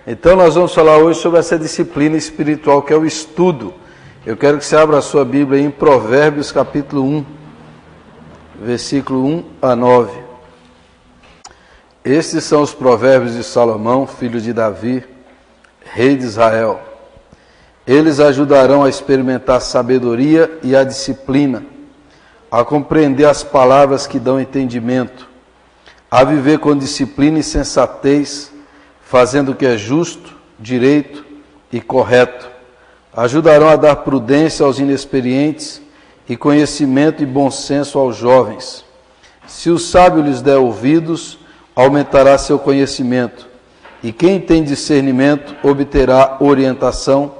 Então nós vamos falar hoje sobre essa disciplina espiritual que é o estudo. Eu quero que você abra a sua Bíblia em Provérbios capítulo 1, versículo 1 a 9. Estes são os provérbios de Salomão, filho de Davi, rei de Israel. Eles ajudarão a experimentar a sabedoria e a disciplina, a compreender as palavras que dão entendimento, a viver com disciplina e sensatez, fazendo o que é justo, direito e correto. Ajudarão a dar prudência aos inexperientes e conhecimento e bom senso aos jovens. Se o sábio lhes der ouvidos, aumentará seu conhecimento, e quem tem discernimento obterá orientação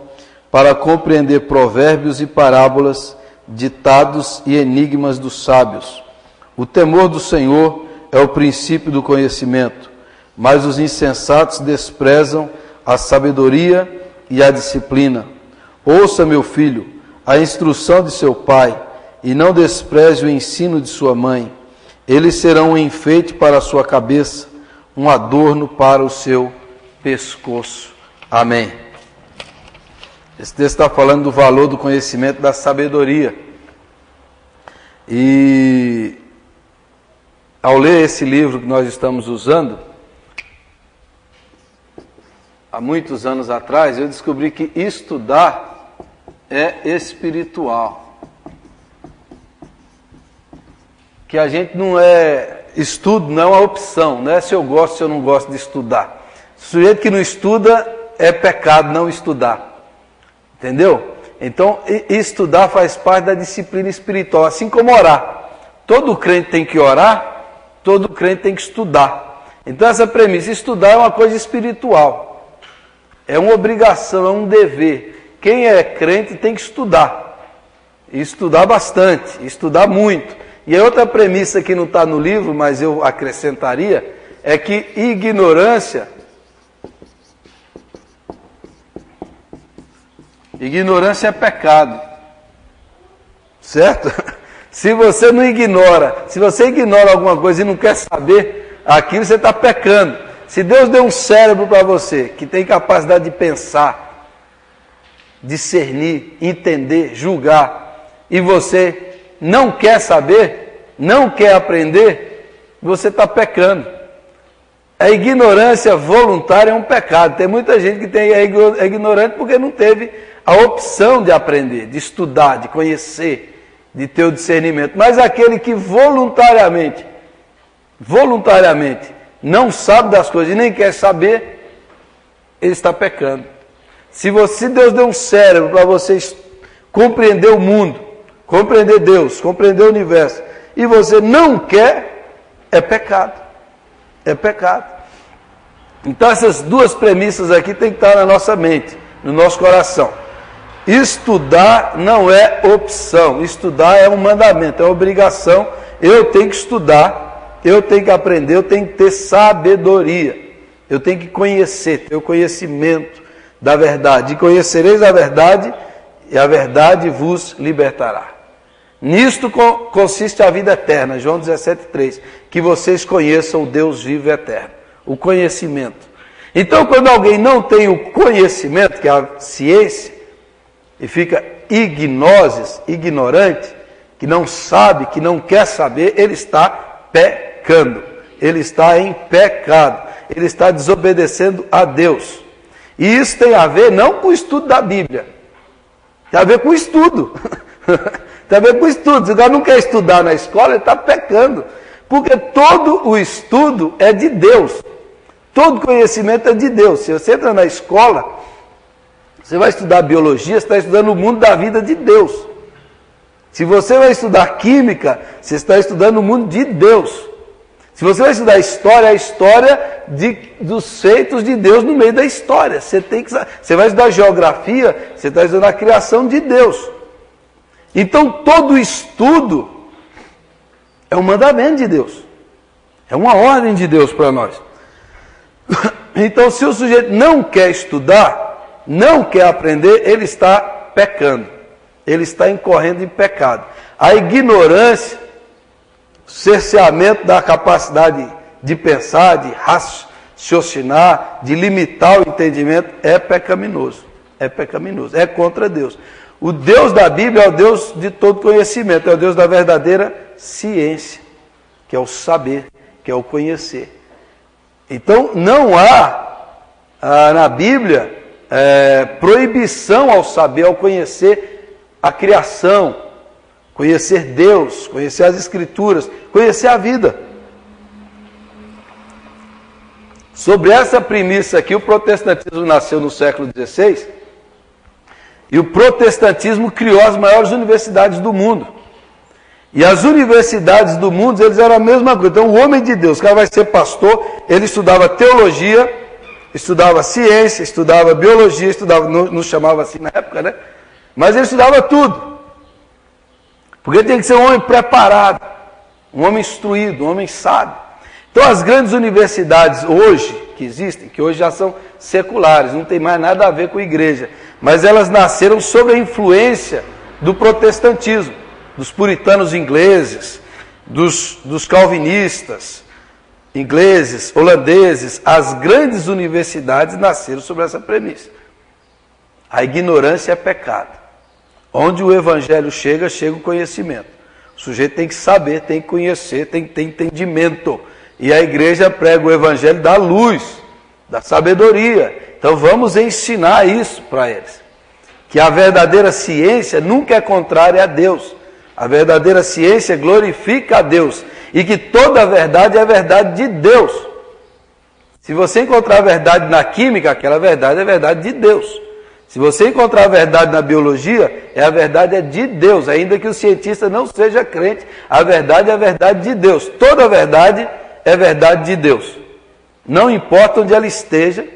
para compreender provérbios e parábolas, ditados e enigmas dos sábios. O temor do Senhor é o princípio do conhecimento, mas os insensatos desprezam a sabedoria e a disciplina. Ouça, meu filho, a instrução de seu pai, e não despreze o ensino de sua mãe. Eles serão um enfeite para a sua cabeça, um adorno para o seu pescoço. Amém. Esse texto está falando do valor do conhecimento, da sabedoria. E ao ler esse livro que nós estamos usando, há muitos anos atrás, eu descobri que estudar é espiritual. Que a gente não é... Estudo não é uma opção, não é se eu gosto ou se eu não gosto de estudar. O sujeito que não estuda é pecado não estudar. Entendeu? Então, estudar faz parte da disciplina espiritual, assim como orar. Todo crente tem que orar, todo crente tem que estudar. Então, essa premissa, estudar é uma coisa espiritual. É uma obrigação, é um dever. Quem é crente tem que estudar. E estudar bastante, estudar muito. E a outra premissa que não está no livro, mas eu acrescentaria, é que ignorância é pecado. Certo? Se você não ignora, se você ignora alguma coisa e não quer saber aquilo, você está pecando. Se Deus deu um cérebro para você, que tem capacidade de pensar, discernir, entender, julgar, e você não quer saber, não quer aprender, você está pecando. A ignorância voluntária é um pecado. Tem muita gente que é ignorante porque não teve a opção de aprender, de estudar, de conhecer, de ter o discernimento. Mas aquele que voluntariamente não sabe das coisas e nem quer saber, ele está pecando. Se Deus deu um cérebro para vocês compreender o mundo, compreender Deus, compreender o universo, e você não quer, é pecado. É pecado. Então essas duas premissas aqui tem que estar na nossa mente, no nosso coração. Estudar não é opção, estudar é um mandamento, é uma obrigação. Eu tenho que estudar, eu tenho que aprender, eu tenho que ter sabedoria, eu tenho que conhecer, ter o conhecimento da verdade. E conhecereis a verdade, e a verdade vos libertará. Nisto consiste a vida eterna, João 17,3, que vocês conheçam o Deus vivo e eterno, o conhecimento. Então, quando alguém não tem o conhecimento, que é a ciência, e fica ignorante, que não sabe, que não quer saber, ele está pecando, ele está em pecado, ele está desobedecendo a Deus. E isso tem a ver não com o estudo da Bíblia, tem a ver com o estudo. Tem a ver com o estudo. Se o cara não quer estudar na escola, ele está pecando. Porque todo o estudo é de Deus. Todo conhecimento é de Deus. Se você entra na escola, você vai estudar biologia, você está estudando o mundo da vida de Deus. Se você vai estudar química, você está estudando o mundo de Deus. Se você vai estudar história, a história dos feitos de Deus no meio da história. Você vai estudar geografia, você está estudando a criação de Deus. Então, todo estudo é um mandamento de Deus. É uma ordem de Deus para nós. Então, se o sujeito não quer estudar, não quer aprender, ele está pecando. Ele está incorrendo em pecado. A ignorância, o cerceamento da capacidade de pensar, de raciocinar, de limitar o entendimento, é pecaminoso. É pecaminoso, é contra Deus. O Deus da Bíblia é o Deus de todo conhecimento, é o Deus da verdadeira ciência, que é o saber, que é o conhecer. Então, não há na Bíblia proibição ao saber, ao conhecer a criação, conhecer Deus, conhecer as Escrituras, conhecer a vida. Sobre essa premissa aqui, o protestantismo nasceu no século XVI e o protestantismo criou as maiores universidades do mundo. E as universidades do mundo, eles eram a mesma coisa. Então, o homem de Deus, o cara vai ser pastor, ele estudava teologia, estudava ciência, estudava biologia, estudava, não chamava assim na época, né? Mas ele estudava tudo. Porque tem que ser um homem preparado, um homem instruído, um homem sábio. Então, as grandes universidades hoje, que existem, que hoje já são seculares, não tem mais nada a ver com a igreja, mas elas nasceram sob a influência do protestantismo, dos puritanos ingleses, dos calvinistas ingleses, holandeses. As grandes universidades nasceram sobre essa premissa. A ignorância é pecado. Onde o evangelho chega, chega o conhecimento. O sujeito tem que saber, tem que conhecer, tem que ter entendimento. E a igreja prega o evangelho da luz, da sabedoria. Então vamos ensinar isso para eles. Que a verdadeira ciência nunca é contrária a Deus. A verdadeira ciência glorifica a Deus. E que toda a verdade é a verdade de Deus. Se você encontrar a verdade na química, aquela verdade é a verdade de Deus. Se você encontrar a verdade na biologia, a verdade é de Deus. Ainda que o cientista não seja crente, a verdade é a verdade de Deus. Toda a verdade é verdade de Deus. Não importa onde ela esteja,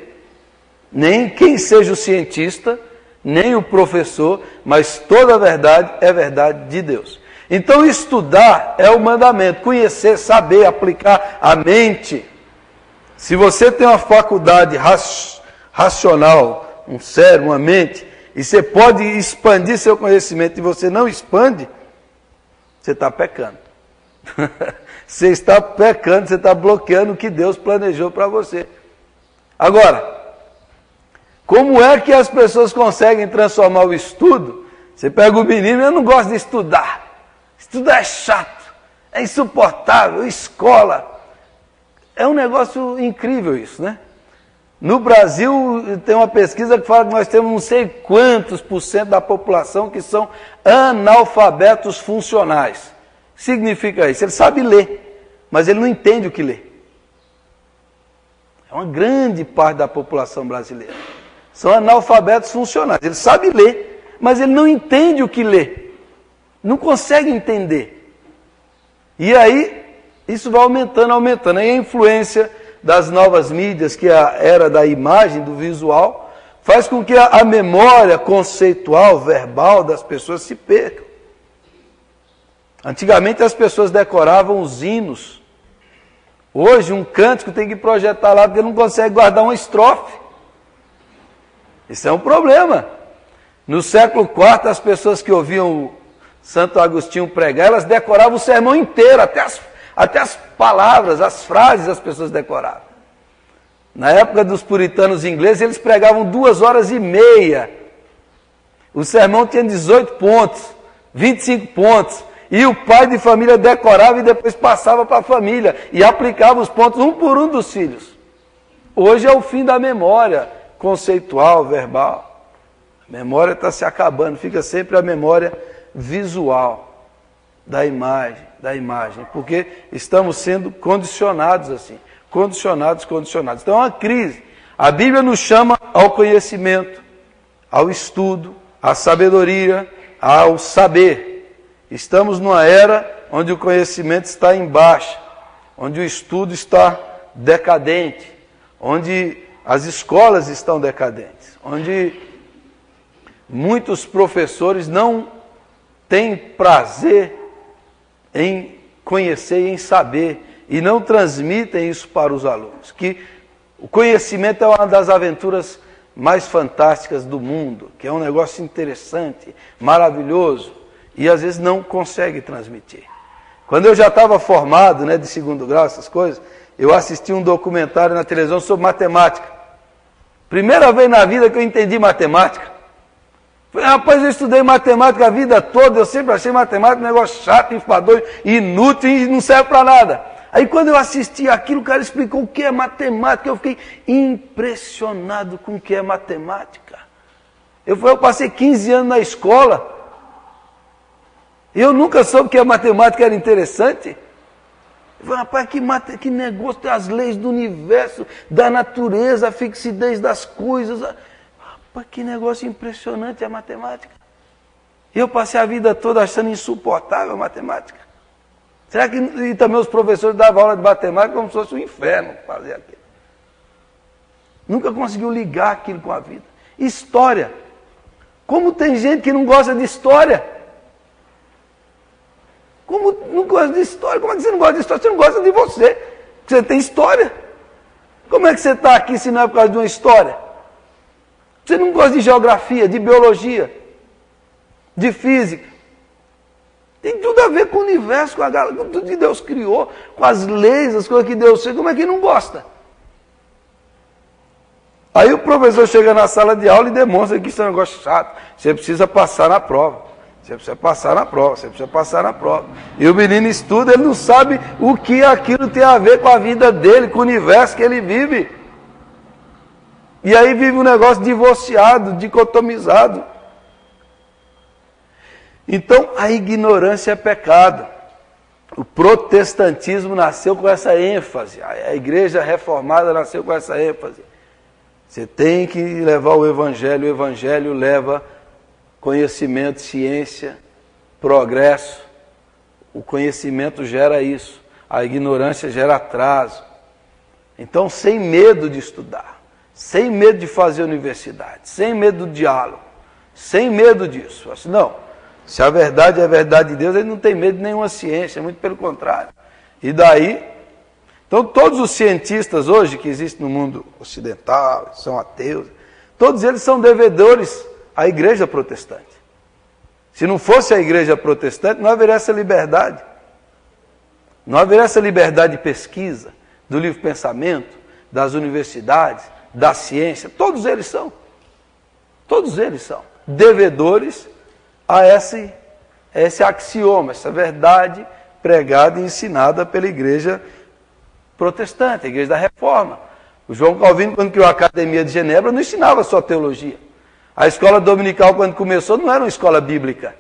nem quem seja o cientista, nem o professor, mas toda a verdade é verdade de Deus. Então estudar é o mandamento, conhecer, saber, aplicar a mente. Se você tem uma faculdade racional, um cérebro, uma mente, e você pode expandir seu conhecimento e você não expande, você está pecando. Você está pecando, você está bloqueando o que Deus planejou para você. Agora, como é que as pessoas conseguem transformar o estudo? Você pega o menino, eu não gosto de estudar. Estudar é chato, é insuportável, escola. É um negócio incrível isso, né? No Brasil, tem uma pesquisa que fala que nós temos não sei quantos % da população que são analfabetos funcionais. O que significa isso? Ele sabe ler, mas ele não entende o que lê. É uma grande parte da população brasileira. São analfabetos funcionais. Ele sabe ler, mas ele não entende o que lê. Não consegue entender. E aí, isso vai aumentando, aumentando. Aí a influência das novas mídias, que é a era da imagem, do visual, faz com que a memória conceitual, verbal das pessoas se perca. Antigamente as pessoas decoravam os hinos. Hoje um cântico tem que projetar lá porque não consegue guardar uma estrofe. Isso é um problema. No século IV, as pessoas que ouviam Santo Agostinho pregar, elas decoravam o sermão inteiro, até as palavras, as frases as pessoas decoravam. Na época dos puritanos ingleses, eles pregavam 2 horas e meia. O sermão tinha 18 pontos, 25 pontos. E o pai de família decorava e depois passava para a família. E aplicava os pontos um por um dos filhos. Hoje é o fim da memória conceitual, verbal. A memória está se acabando, fica sempre a memória visual da imagem, porque estamos sendo condicionados assim, condicionados. Então é uma crise. A Bíblia nos chama ao conhecimento, ao estudo, à sabedoria, ao saber. Estamos numa era onde o conhecimento está em baixa, onde o estudo está decadente, onde as escolas estão decadentes, onde muitos professores não têm prazer em conhecer e em saber, e não transmitem isso para os alunos. Que o conhecimento é uma das aventuras mais fantásticas do mundo, que é um negócio interessante, maravilhoso, e às vezes não consegue transmitir. Quando eu já estava formado, de 2º grau, essas coisas, eu assisti um documentário na televisão sobre matemática. Primeira vez na vida que eu entendi matemática. Falei, rapaz, eu estudei matemática a vida toda, eu sempre achei matemática um negócio chato, enfadonho, inútil e não serve para nada. Aí quando eu assisti aquilo, o cara explicou o que é matemática, eu fiquei impressionado com o que é matemática. Eu passei 15 anos na escola, e eu nunca soube que a matemática era interessante. Eu falei, rapaz, que negócio, tem as leis do universo, da natureza, a fixidez das coisas. Rapaz, que negócio impressionante a matemática. E eu passei a vida toda achando insuportável a matemática. Será que e também os professores davam aula de matemática como se fosse um inferno fazer aquilo? Nunca conseguiu ligar aquilo com a vida. História. Como tem gente que não gosta de história? Como não gosta de história? Como é que você não gosta de história? Você não gosta de você, porque você tem história. Como é que você está aqui se não é por causa de uma história? Você não gosta de geografia, de biologia, de física. Tem tudo a ver com o universo, com tudo que Deus criou, com as leis, as coisas que Deus fez. Como é que não gosta? Aí o professor chega na sala de aula e demonstra que isso é um negócio chato. Você precisa passar na prova. Você precisa passar na prova, você precisa passar na prova. E o menino estuda, ele não sabe o que aquilo tem a ver com a vida dele, com o universo que ele vive. E aí vive um negócio divorciado, dicotomizado. Então, a ignorância é pecado. O protestantismo nasceu com essa ênfase. A igreja reformada nasceu com essa ênfase. Você tem que levar o evangelho leva conhecimento, ciência, progresso. O conhecimento gera isso. A ignorância gera atraso. Então, sem medo de estudar, sem medo de fazer universidade, sem medo do diálogo, sem medo disso. Assim, não, se a verdade é a verdade de Deus, ele não tem medo de nenhuma ciência, muito pelo contrário. E daí, então todos os cientistas hoje que existem no mundo ocidental, são ateus, todos eles são devedores à igreja protestante. Se não fosse a igreja protestante, não haveria essa liberdade. Não haveria essa liberdade de pesquisa, do livre pensamento, das universidades, da ciência. Todos eles são devedores a esse axioma, essa verdade pregada e ensinada pela igreja protestante, a igreja da Reforma. O João Calvino, quando criou a Academia de Genebra, não ensinava só teologia. A escola dominical, quando começou, não era uma escola bíblica.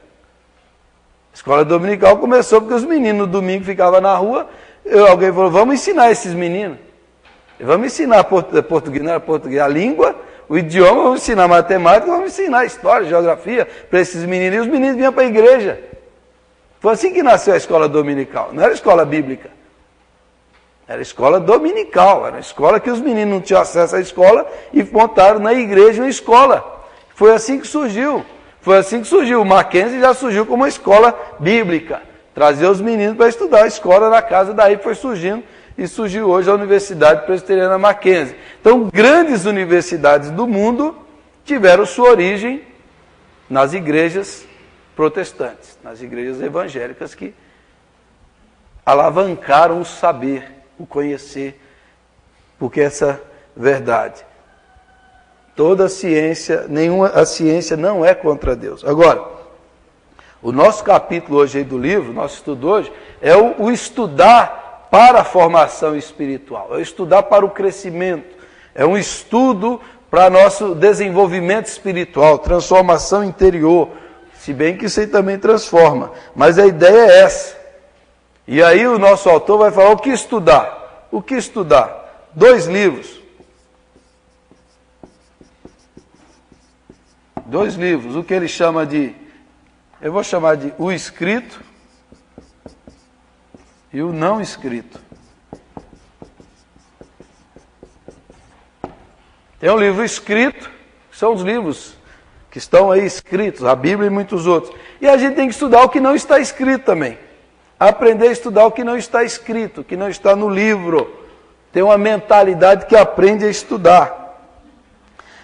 A escola dominical começou porque os meninos no domingo ficavam na rua, alguém falou, vamos ensinar esses meninos. Vamos ensinar português, não era português, a língua, o idioma, vamos ensinar matemática, vamos ensinar história, geografia para esses meninos. E os meninos vinham para a igreja. Foi assim que nasceu a escola dominical. Não era escola bíblica. Era escola dominical. Era uma escola que os meninos não tinham acesso à escola e montaram na igreja uma escola. Foi assim que surgiu. Foi assim que surgiu. O Mackenzie já surgiu como uma escola bíblica. Trazer os meninos para estudar a escola na casa, daí foi surgindo. E surgiu hoje a Universidade Presbiteriana Mackenzie. Então, grandes universidades do mundo tiveram sua origem nas igrejas protestantes, nas igrejas evangélicas que alavancaram o saber, o conhecer, porque essa verdade. Toda a ciência, a ciência não é contra Deus. Agora, o nosso capítulo hoje aí do livro, nosso estudo hoje, é o estudar para a formação espiritual, é estudar para o crescimento, é um estudo para nosso desenvolvimento espiritual, transformação interior, se bem que isso aí também transforma, mas a ideia é essa. E aí o nosso autor vai falar o que estudar. O que estudar? 2 livros. 2 livros, o que ele chama de, eu vou chamar de o escrito e o não escrito. Tem um livro escrito, que são os livros que estão aí escritos, a Bíblia e muitos outros. E a gente tem que estudar o que não está escrito também. Aprender a estudar o que não está escrito, o que não está no livro. Tem uma mentalidade que aprende a estudar.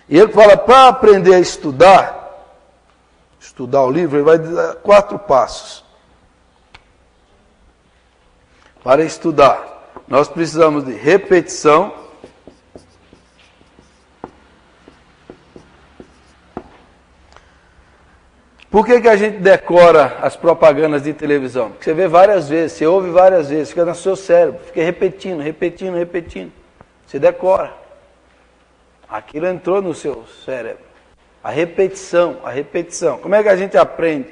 E ele fala, para aprender a estudar o livro, ele vai dar 4 passos. Para estudar. Nós precisamos de repetição. Por que a gente decora as propagandas de televisão? Porque você vê várias vezes, você ouve várias vezes, fica no seu cérebro, fica repetindo, repetindo, repetindo. Você decora. Aquilo entrou no seu cérebro. A repetição, a repetição. Como é que a gente aprende?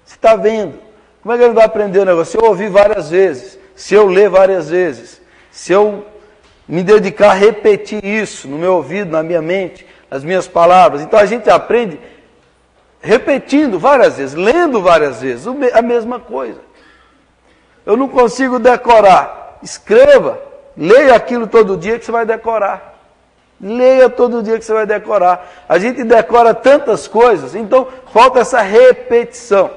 Você está vendo. Como é que a gente vai aprender o negócio? Se eu ouvir várias vezes, se eu ler várias vezes, se eu me dedicar a repetir isso no meu ouvido, na minha mente, nas minhas palavras. Então a gente aprende repetindo várias vezes, lendo várias vezes, a mesma coisa. Eu não consigo decorar. Escreva, leia aquilo todo dia que você vai decorar. Leia todo dia que você vai decorar. A gente decora tantas coisas, então falta essa repetição.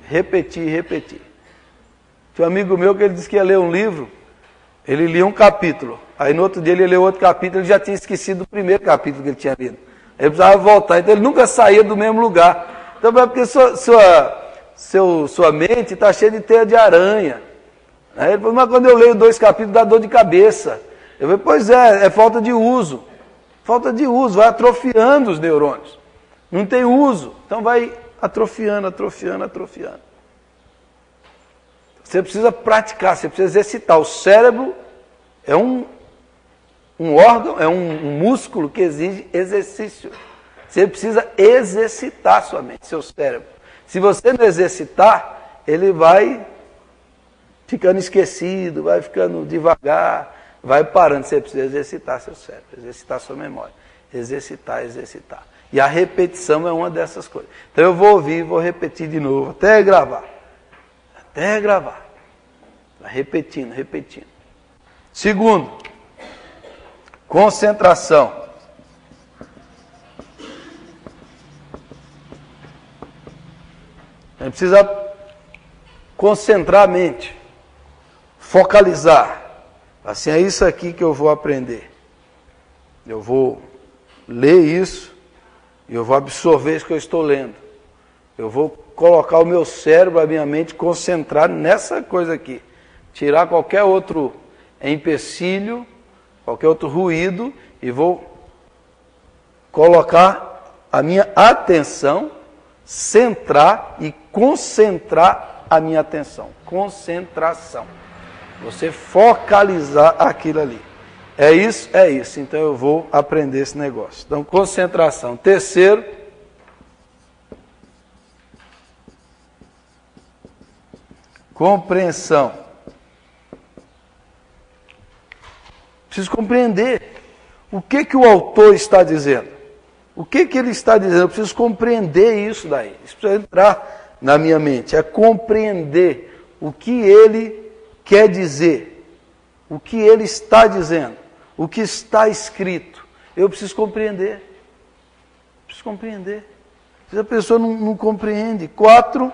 Repetir, repetir. Tinha um amigo meu que ele disse que ia ler um livro, ele lia um capítulo, aí no outro dia ele leu outro capítulo, ele já tinha esquecido o primeiro capítulo que ele tinha lido. Ele precisava voltar, então ele nunca saía do mesmo lugar. Então é porque sua mente está cheia de teia de aranha. Aí ele falou, mas quando eu leio 2 capítulos dá dor de cabeça. Eu falei, pois é falta de uso. Falta de uso, vai atrofiando os neurônios. Não tem uso, então vai atrofiando, atrofiando, atrofiando. Você precisa praticar, você precisa exercitar. O cérebro é um órgão, é um músculo que exige exercício. Você precisa exercitar sua mente, seu cérebro. Se você não exercitar, ele vai ficando esquecido, vai ficando devagar, vai parando. Você precisa exercitar seu cérebro, exercitar sua memória. Exercitar, exercitar. E a repetição é uma dessas coisas. Então eu vou ouvir, vou repetir de novo, até gravar. Até gravar. Vai repetindo, repetindo. Segundo, concentração. A gente precisa concentrar a mente, focalizar. Assim, é isso aqui que eu vou aprender. Eu vou ler isso e eu vou absorver isso que eu estou lendo. Eu vou colocar o meu cérebro, a minha mente, concentrar nessa coisa aqui. Tirar qualquer outro empecilho, qualquer outro ruído, e vou colocar a minha atenção, centrar e concentrar a minha atenção. Concentração. Você focalizar aquilo ali. É isso, é isso. Então eu vou aprender esse negócio. Então, concentração. Terceiro, compreensão. Preciso compreender o que o autor está dizendo. O que ele está dizendo? Eu preciso compreender isso daí. Isso precisa entrar na minha mente. É compreender o que ele quer dizer. O que ele está dizendo. O que está escrito. Eu preciso compreender. Preciso compreender. Se a pessoa não compreende. 4.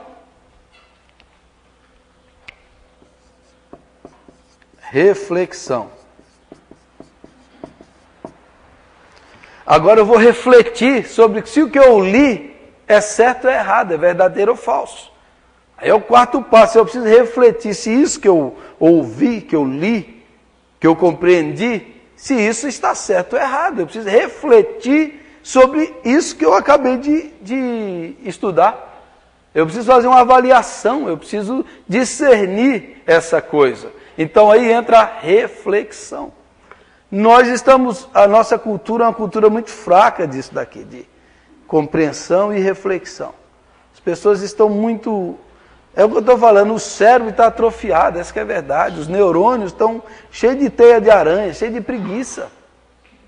Reflexão. Agora eu vou refletir sobre se o que eu li é certo ou errado, é verdadeiro ou falso. Aí é o 4º passo, eu preciso refletir se isso que eu ouvi, que eu li, que eu compreendi, se isso está certo ou errado. Eu preciso refletir sobre isso que eu acabei de estudar. Eu preciso fazer uma avaliação, eu preciso discernir essa coisa. Então aí entra a reflexão. A nossa cultura é uma cultura muito fraca disso daqui, de compreensão e reflexão. As pessoas estão muito... É o que eu estou falando, o cérebro está atrofiado, essa que é a verdade. Os neurônios estão cheios de teia de aranha, cheios de preguiça.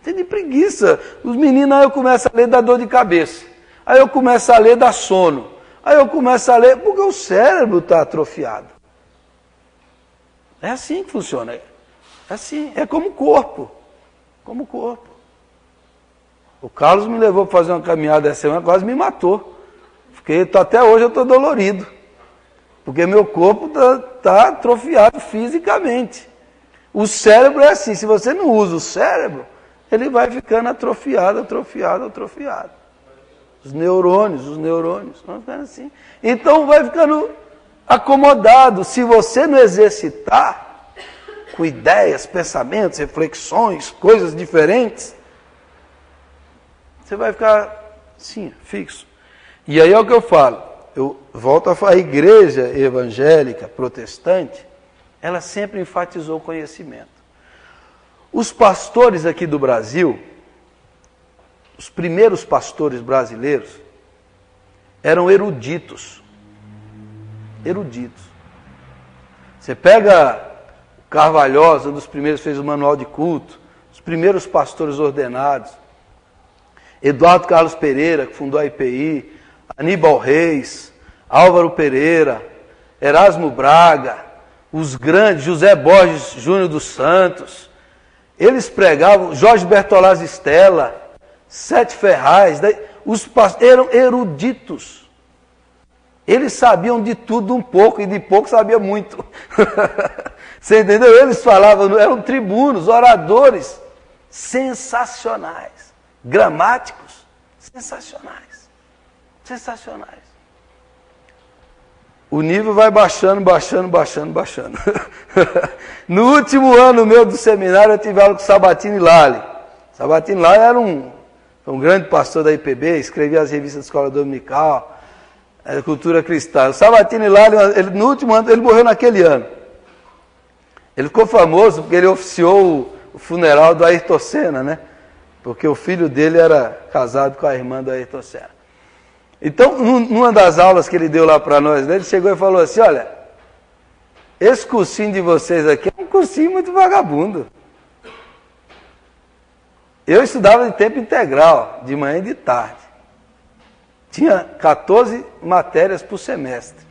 Cheio de preguiça. Os meninos, aí eu começo a ler, dá dor de cabeça. Aí eu começo a ler, dá sono. Aí eu começo a ler, porque o cérebro está atrofiado. É assim que funciona. É assim, é como o corpo. Como o corpo. O Carlos me levou para fazer uma caminhada essa semana, quase me matou. Até hoje eu estou dolorido. Porque meu corpo está atrofiado fisicamente. O cérebro é assim, se você não usa o cérebro, ele vai ficando atrofiado, atrofiado, atrofiado. Os neurônios vão ficando assim. Então vai ficando acomodado. Se você não exercitar, com ideias, pensamentos, reflexões, coisas diferentes, você vai ficar, sim, fixo. E aí é o que eu falo, eu volto a falar, a igreja evangélica, protestante, ela sempre enfatizou o conhecimento. Os pastores aqui do Brasil, os primeiros pastores brasileiros, eram eruditos. Eruditos. Você pega Carvalhosa, um dos primeiros fez o manual de culto, os primeiros pastores ordenados, Eduardo Carlos Pereira, que fundou a IPI, Aníbal Reis, Álvaro Pereira, Erasmo Braga, os grandes, José Borges Júnior dos Santos, eles pregavam, Jorge Bertolazzi Stella, Sete Ferraz, os pastores eram eruditos. Eles sabiam de tudo um pouco, e de pouco sabiam muito. Você entendeu? Eles falavam, eram tribunos, oradores, sensacionais, gramáticos, sensacionais, sensacionais. O nível vai baixando, baixando, baixando, baixando. No último ano meu do seminário, eu tive aula com Sabatini Lali. Sabatini Lali era um grande pastor da IPB, escrevia as revistas da Escola Dominical, Cultura Cristã. O Sabatini Lali, no último ano, ele morreu naquele ano. Ele ficou famoso porque ele oficiou o funeral do Ayrton Senna, né? Porque o filho dele era casado com a irmã do Ayrton Senna. Então, numa das aulas que ele deu lá para nós, ele chegou e falou assim, olha, esse cursinho de vocês aqui é um cursinho muito vagabundo. Eu estudava de tempo integral, de manhã e de tarde. Tinha 14 matérias por semestre.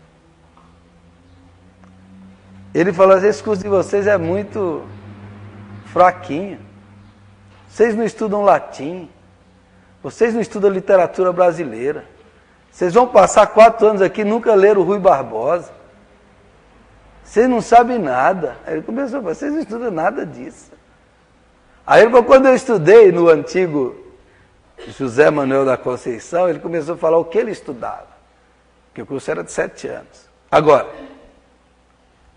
Ele falou assim, esse curso de vocês é muito fraquinho. Vocês não estudam latim. Vocês não estudam literatura brasileira. Vocês vão passar 4 anos aqui e nunca leram o Rui Barbosa. Vocês não sabem nada. Aí ele começou a falar, vocês não estudam nada disso. Aí ele falou, quando eu estudei no antigo José Manuel da Conceição, ele começou a falar o que ele estudava. Porque o curso era de 7 anos. Agora,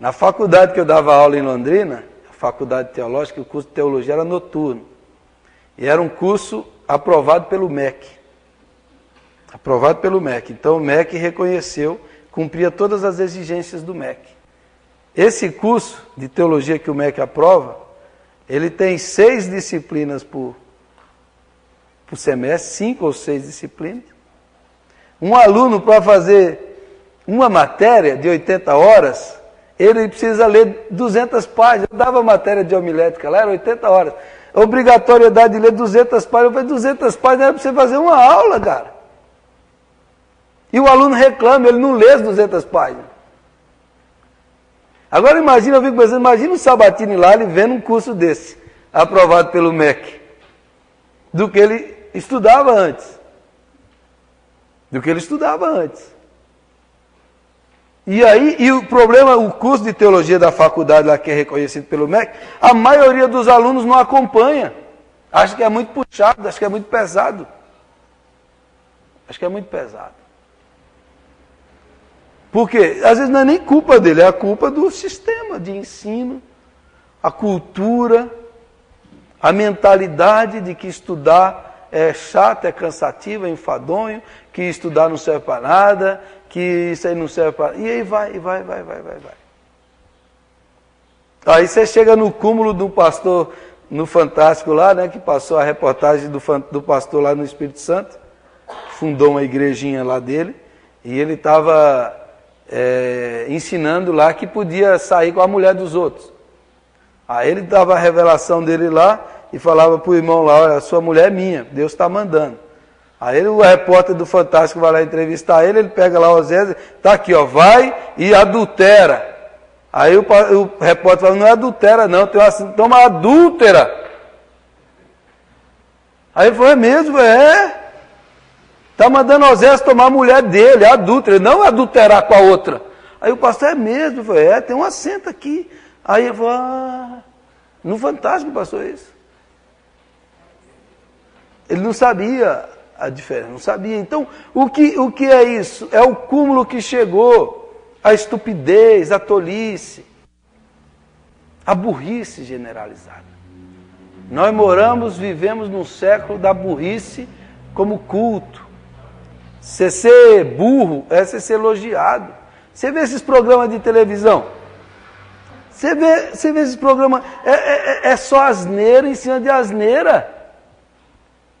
na faculdade que eu dava aula em Londrina, a faculdade teológica, o curso de teologia era noturno. E era um curso aprovado pelo MEC. Aprovado pelo MEC. Então o MEC reconheceu, cumpria todas as exigências do MEC. Esse curso de teologia que o MEC aprova, ele tem 6 disciplinas por semestre, 5 ou 6 disciplinas. Um aluno, para fazer uma matéria de 80 horas, ele precisa ler 200 páginas. Eu dava matéria de homilética lá, era 80 horas. A obrigatoriedade de ler 200 páginas. Eu falei, 200 páginas era para você fazer uma aula, cara. E o aluno reclama, ele não lê as 200 páginas. Agora imagina, eu fico pensando, imagina o Sabatini lá, ele vendo um curso desse, aprovado pelo MEC, do que ele estudava antes. Do que ele estudava antes. E aí, e o problema, o curso de teologia da faculdade lá que é reconhecido pelo MEC, a maioria dos alunos não acompanha. Acha que é muito puxado, acha que é muito pesado. Acho que é muito pesado. Porque, às vezes, não é nem culpa dele, é a culpa do sistema de ensino, a cultura, a mentalidade de que estudar é chato, é cansativo, é enfadonho, que estudar não serve para nada, que isso aí não serve para... E aí vai. Aí você chega no cúmulo de um pastor no Fantástico lá, né, que passou a reportagem do pastor lá no Espírito Santo, que fundou uma igrejinha lá dele, e ele estava ensinando lá que podia sair com a mulher dos outros. Aí ele dava a revelação dele lá e falava para o irmão lá, olha, a sua mulher é minha, Deus está mandando. Aí o repórter do Fantástico vai lá entrevistar ele, ele pega lá o Osés, tá aqui, ó, vai e adultera. Aí o repórter fala, não é adultera não, tem uma toma adúltera. Aí ele falou, é mesmo? Está mandando Osés tomar a mulher dele, adúltera, não adulterar com a outra. Aí o pastor, é mesmo? Eu falei, tem um assento aqui. Aí ele falou, no Fantástico passou isso. Ele não sabia a diferença, não sabia. Então, o que é isso? É o cúmulo que chegou, a estupidez, a tolice. A burrice generalizada. Nós vivemos num século da burrice como culto. Você ser burro é você ser elogiado. Você vê esses programas de televisão. Você vê esses programas. É só asneira em cima de asneira.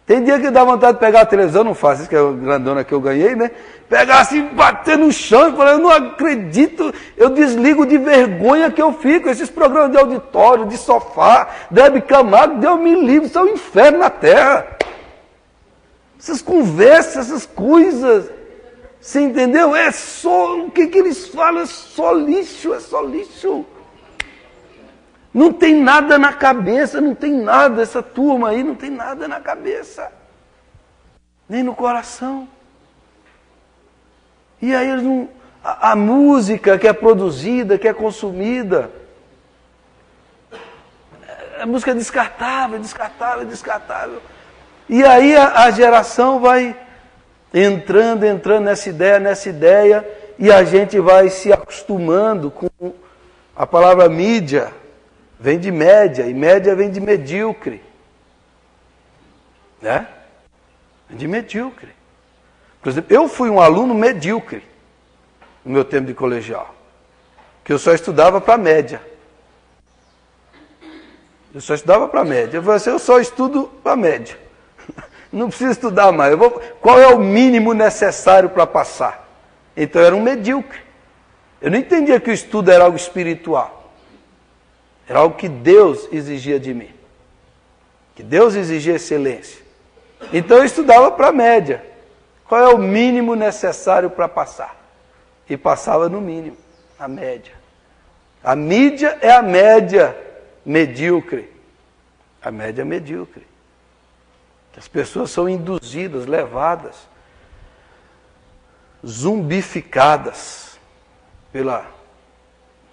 Tem dia que dá vontade de pegar a televisão, não faço isso, que é a grandona que eu ganhei, né? Pegar assim, bater no chão e falar, eu não acredito, eu desligo de vergonha que eu fico. Esses programas de auditório, de sofá, Deb Camargo, Deus me livre, isso é um inferno na terra. Essas conversas, essas coisas, você entendeu? É só, o que eles falam? É só lixo, é só lixo. Não tem nada na cabeça, não tem nada, essa turma aí não tem nada na cabeça, nem no coração. E aí eles não, a música que é produzida, que é consumida, a música é descartável, descartável, descartável. E aí a geração vai entrando nessa ideia, e a gente vai se acostumando com a palavra mídia. Vem de média, e média vem de medíocre. Né? Vem de medíocre. Por exemplo, eu fui um aluno medíocre no meu tempo de colegial. Que eu só estudava para média. Eu só estudava para média. Eu falei assim, eu só estudo para média. Não preciso estudar mais. Qual é o mínimo necessário para passar? Então eu era um medíocre. Eu não entendia que o estudo era algo espiritual. Era algo que Deus exigia de mim. Que Deus exigia excelência. Então eu estudava para a média. Qual é o mínimo necessário para passar? E passava no mínimo, a média. A mídia é a média medíocre. A média medíocre. As pessoas são induzidas, levadas, zumbificadas pela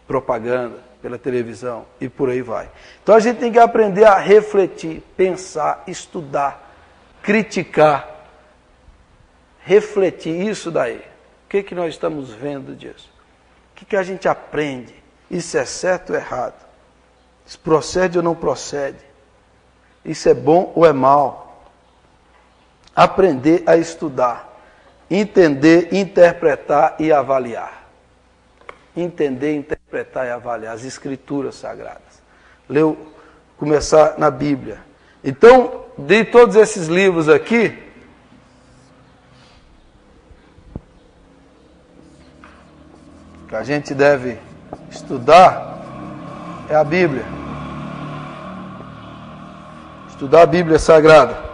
propaganda, pela televisão e por aí vai. Então a gente tem que aprender a refletir, pensar, estudar, criticar, refletir isso daí. O que nós estamos vendo disso? O que a gente aprende? Isso é certo ou errado? Isso procede ou não procede? Isso é bom ou é mal? Aprender a estudar, entender, interpretar e avaliar. Entender, interpretar e avaliar as Escrituras Sagradas. Começar na Bíblia. Então, de todos esses livros aqui, que a gente deve estudar, é a Bíblia. Estudar a Bíblia Sagrada.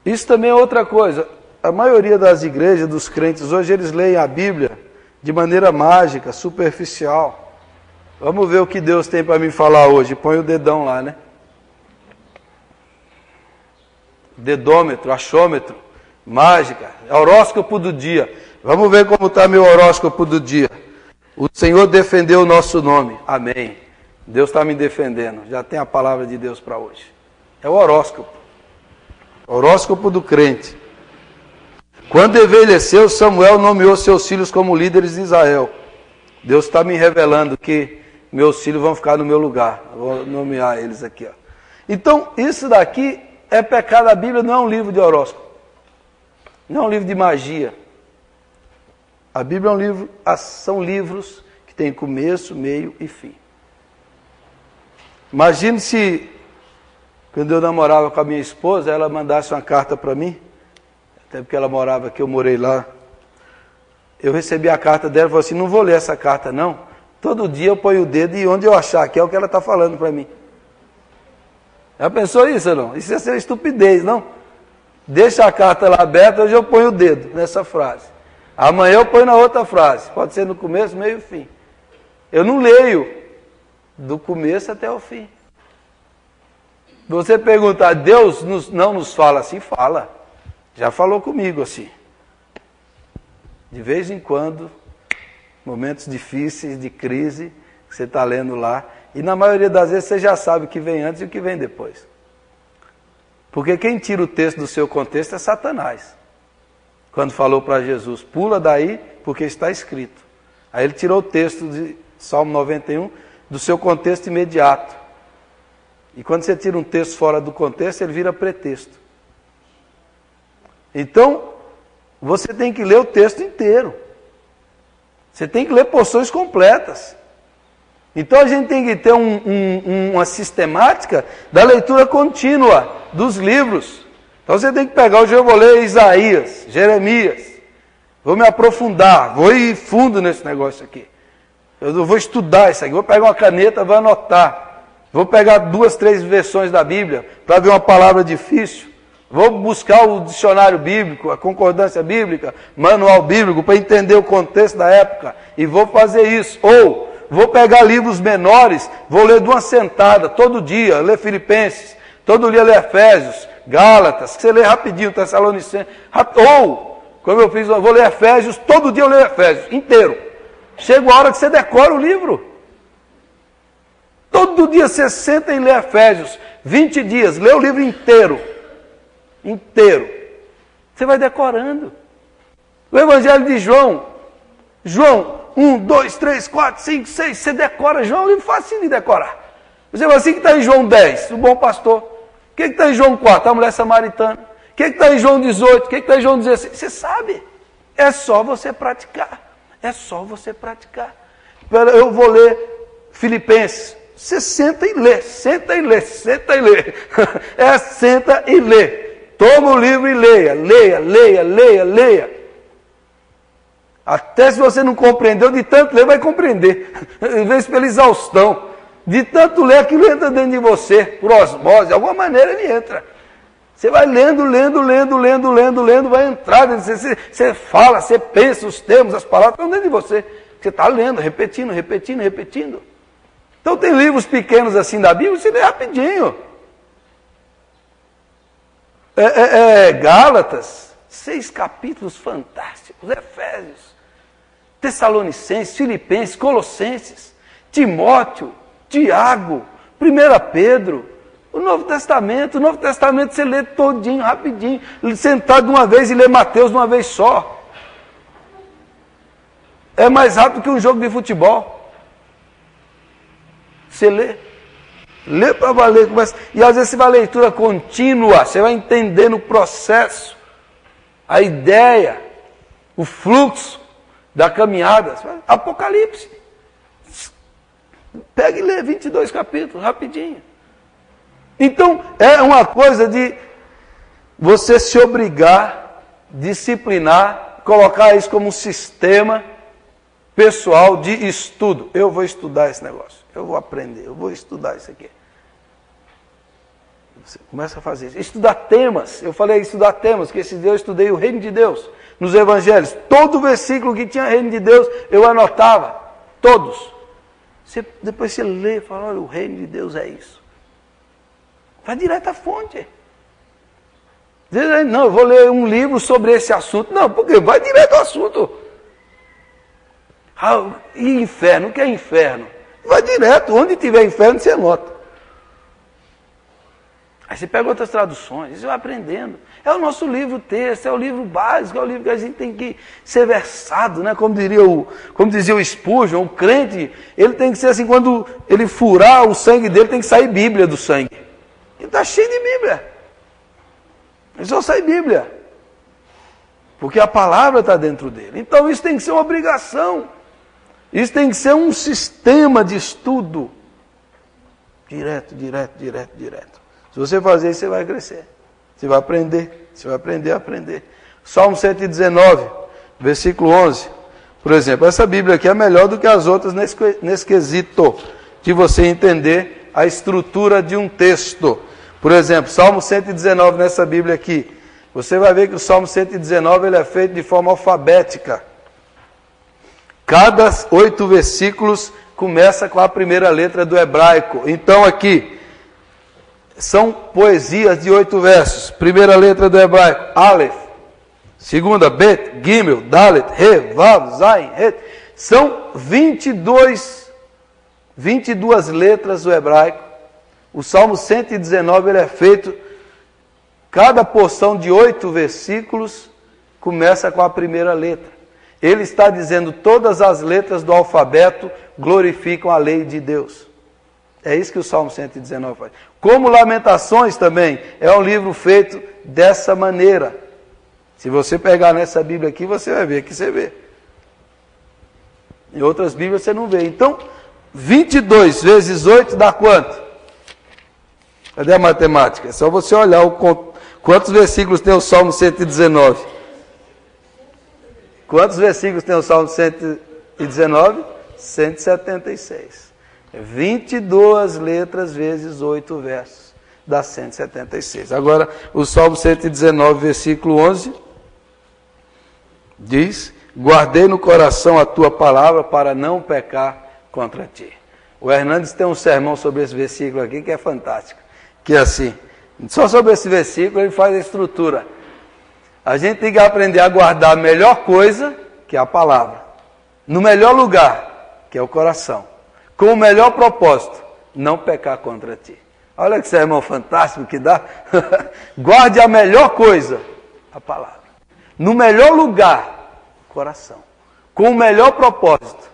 Isso também é outra coisa. A maioria das igrejas, dos crentes, hoje eles leem a Bíblia de maneira mágica, superficial. Vamos ver o que Deus tem para me falar hoje. Põe o dedão lá, né? Dedômetro, achômetro, mágica, horóscopo do dia. Vamos ver como está meu horóscopo do dia. O Senhor defendeu o nosso nome. Amém. Deus está me defendendo. Já tem a palavra de Deus para hoje. É o horóscopo. Horóscopo do crente. Quando envelheceu, Samuel nomeou seus filhos como líderes de Israel. Deus está me revelando que meus filhos vão ficar no meu lugar. Vou nomear eles aqui. Ó. Então, isso daqui é pecado. A Bíblia não é um livro de horóscopo. Não é um livro de magia. A Bíblia é um livro, são livros que têm começo, meio e fim. Imagine se, quando eu namorava com a minha esposa, ela mandasse uma carta para mim, até porque ela morava aqui, eu morei lá. Eu recebi a carta dela e falei assim, não vou ler essa carta não. Todo dia eu ponho o dedo e onde eu achar que é o que ela está falando para mim. Já pensou isso ou não? Isso ia ser estupidez, não? Deixa a carta lá aberta, hoje eu ponho o dedo nessa frase. Amanhã eu ponho na outra frase. Pode ser no começo, meio e fim. Eu não leio do começo até o fim. Você perguntar, Deus não nos fala assim? Fala. Já falou comigo assim. De vez em quando, momentos difíceis, de crise, que você está lendo lá. E na maioria das vezes você já sabe o que vem antes e o que vem depois. Porque quem tira o texto do seu contexto é Satanás. Quando falou para Jesus, pula daí porque está escrito. Aí ele tirou o texto Salmo 91, do seu contexto imediato. E quando você tira um texto fora do contexto, ele vira pretexto. Então, você tem que ler o texto inteiro. Você tem que ler porções completas. Então a gente tem que ter uma sistemática da leitura contínua dos livros. Então você tem que pegar, hoje eu vou ler Isaías, Jeremias, vou me aprofundar, vou ir fundo nesse negócio aqui. Eu vou estudar isso aqui, vou pegar uma caneta, vou anotar. Vou pegar 2, 3 versões da Bíblia para ver uma palavra difícil. Vou buscar o dicionário bíblico, a concordância bíblica, manual bíblico, para entender o contexto da época. E vou fazer isso. Ou vou pegar livros menores, vou ler de uma sentada, todo dia, ler Filipenses, todo dia ler Efésios, Gálatas, que você lê rapidinho, Tessalonicenses. Ou, como eu fiz, eu vou ler Efésios, todo dia eu leio Efésios, inteiro. Chega a hora que você decora o livro. Todo dia você senta e lê Efésios, 20 dias, lê o livro inteiro. Inteiro. Você vai decorando. O Evangelho de João, 1, 2, 3, 4, 5, 6, você decora. João é um livro fácil de decorar. Você vai assim que está em João 10, o bom pastor. O que está em João 4, a mulher samaritana. O que está em João 18, o que está em João 16. Você sabe. É só você praticar. É só você praticar. Eu vou ler Filipenses. Você senta e lê, senta e lê, senta e lê. Senta e lê. Toma o livro e leia, leia, leia, leia, leia. Até se você não compreendeu, de tanto ler, vai compreender. Às vezes pela exaustão. De tanto ler, aquilo entra dentro de você, por osmose. De alguma maneira ele entra. Você vai lendo, lendo, lendo, lendo, lendo, lendo, vai entrar. Você fala, você pensa os termos, as palavras estão dentro de você. Você está lendo, repetindo, repetindo, repetindo. Então tem livros pequenos assim da Bíblia, você lê rapidinho. Gálatas, 6 capítulos fantásticos, Efésios, Tessalonicenses, Filipenses, Colossenses, Timóteo, Tiago, 1 Pedro, o Novo Testamento você lê todinho, rapidinho, sentado de uma vez e lê Mateus de uma vez só. É mais rápido que um jogo de futebol. Você lê para valer, começa, e às vezes você vai leitura contínua, você vai entendendo o processo, a ideia, o fluxo da caminhada. Apocalipse. Pega e lê 22 capítulos, rapidinho. Então, é uma coisa de você se obrigar, disciplinar, colocar isso como um sistema pessoal de estudo. Eu vou estudar esse negócio. Eu vou aprender, eu vou estudar isso aqui. Você começa a fazer isso. Estudar temas. Eu falei estudar temas, que esse dia eu estudei o reino de Deus nos evangelhos. Todo versículo que tinha reino de Deus, eu anotava. Todos. Depois você lê e fala, olha, o reino de Deus é isso. Vai direto à fonte. Não, eu vou ler um livro sobre esse assunto. Não, porque vai direto ao assunto. E inferno? O que é inferno? Vai direto, onde tiver inferno, você anota. Aí você pega outras traduções, você vai aprendendo. É o nosso livro texto, é o livro básico, é o livro que a gente tem que ser versado, né? Como dizia o Spurgeon, o crente, ele tem que ser assim, quando ele furar o sangue dele, tem que sair Bíblia do sangue. Ele está cheio de Bíblia. Ele só sai Bíblia. Porque a palavra está dentro dele. Então isso tem que ser uma obrigação. Isso tem que ser um sistema de estudo. Direto, direto, direto, direto. Se você fazer isso, você vai crescer. Você vai aprender. Você vai aprender a aprender. Salmo 119, versículo 11. Por exemplo, essa Bíblia aqui é melhor do que as outras nesse quesito de você entender a estrutura de um texto. Por exemplo, Salmo 119 nessa Bíblia aqui. Você vai ver que o Salmo 119 ele é feito de forma alfabética. Cada 8 versículos começa com a primeira letra do hebraico. Então aqui, são poesias de 8 versos. Primeira letra do hebraico, Aleph. Segunda, Bet, Gimel, Dalet, He, Vav, Zain, Het. São 22 letras do hebraico. O Salmo 119 ele é feito, cada porção de 8 versículos começa com a primeira letra. ele está dizendo todas as letras do alfabeto glorificam a lei de Deus. É isso que o Salmo 119 faz. Como Lamentações também é um livro feito dessa maneira. Se você pegar nessa Bíblia aqui, você vai ver, aqui você vê. Em outras Bíblias você não vê. Então, 22 vezes 8 dá quanto? Cadê a matemática? É só você olhar quantos versículos tem o Salmo 119. Quantos versículos tem o Salmo 119? 176. 22 letras vezes 8 versos. Dá 176. Agora, o Salmo 119, versículo 11, diz: guardei no coração a tua palavra para não pecar contra ti. O Hernandes tem um sermão sobre esse versículo aqui que é fantástico. Que é assim, só sobre esse versículo ele faz a estrutura. A gente tem que aprender a guardar a melhor coisa, que é a palavra, no melhor lugar, que é o coração, com o melhor propósito, não pecar contra ti. Olha que sermão fantástico que dá. Guarde a melhor coisa, a palavra, no melhor lugar, coração, com o melhor propósito,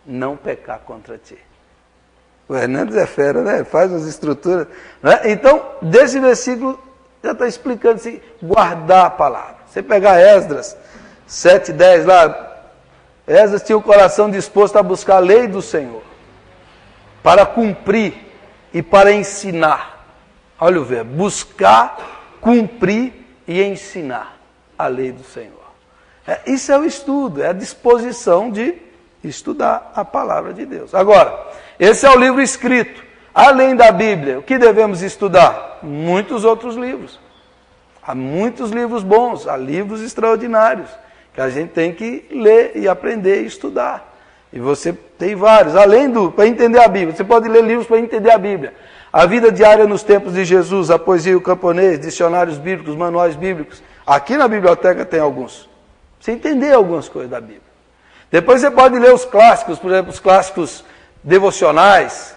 não pecar contra ti. O Hernandes é fera, né? Faz umas estruturas, né? Então, desse versículo já está explicando assim, guardar a palavra. Você pegar Esdras 7:10 lá, Esdras tinha o coração disposto a buscar a lei do Senhor, para cumprir e para ensinar. Olha o verbo, buscar, cumprir e ensinar a lei do Senhor. Isso é o estudo, é a disposição de estudar a palavra de Deus. Agora, esse é o livro escrito. Além da Bíblia, o que devemos estudar? Muitos outros livros. Há muitos livros bons, há livros extraordinários, que a gente tem que ler e aprender e estudar. E você tem vários. Para entender a Bíblia, você pode ler livros para entender a Bíblia. A vida diária nos tempos de Jesus, a poesia e o camponês, dicionários bíblicos, manuais bíblicos. Aqui na biblioteca tem alguns. Você entender algumas coisas da Bíblia. Depois você pode ler os clássicos, por exemplo, os clássicos devocionais,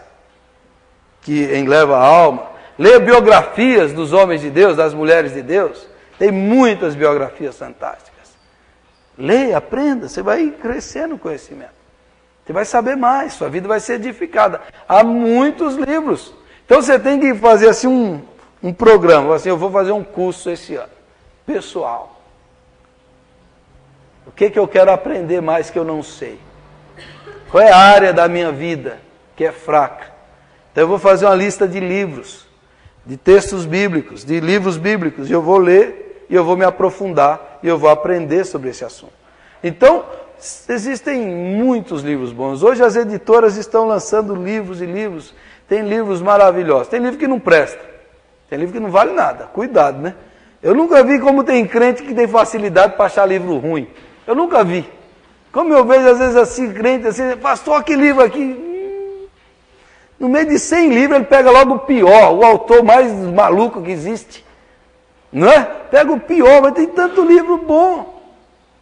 que enleva a alma. Leia biografias dos homens de Deus, das mulheres de Deus. Tem muitas biografias fantásticas. Leia, aprenda, você vai crescer no conhecimento. Você vai saber mais, sua vida vai ser edificada. Há muitos livros. Então você tem que fazer assim um programa. Assim, eu vou fazer um curso esse ano, pessoal. O que eu quero aprender mais que eu não sei? Qual é a área da minha vida que é fraca? Então eu vou fazer uma lista de livros, de textos bíblicos, de livros bíblicos, e eu vou ler, e eu vou me aprofundar, e eu vou aprender sobre esse assunto. Então, existem muitos livros bons. Hoje as editoras estão lançando livros e livros. Tem livros maravilhosos. Tem livro que não presta. Tem livro que não vale nada. Cuidado, né? Eu nunca vi como tem crente que tem facilidade para achar livro ruim. Eu nunca vi. Como eu vejo às vezes assim, crente assim, pastor, que livro aqui. No meio de 100 livros ele pega logo o pior, o autor mais maluco que existe. Não é? Pega o pior, mas tem tanto livro bom.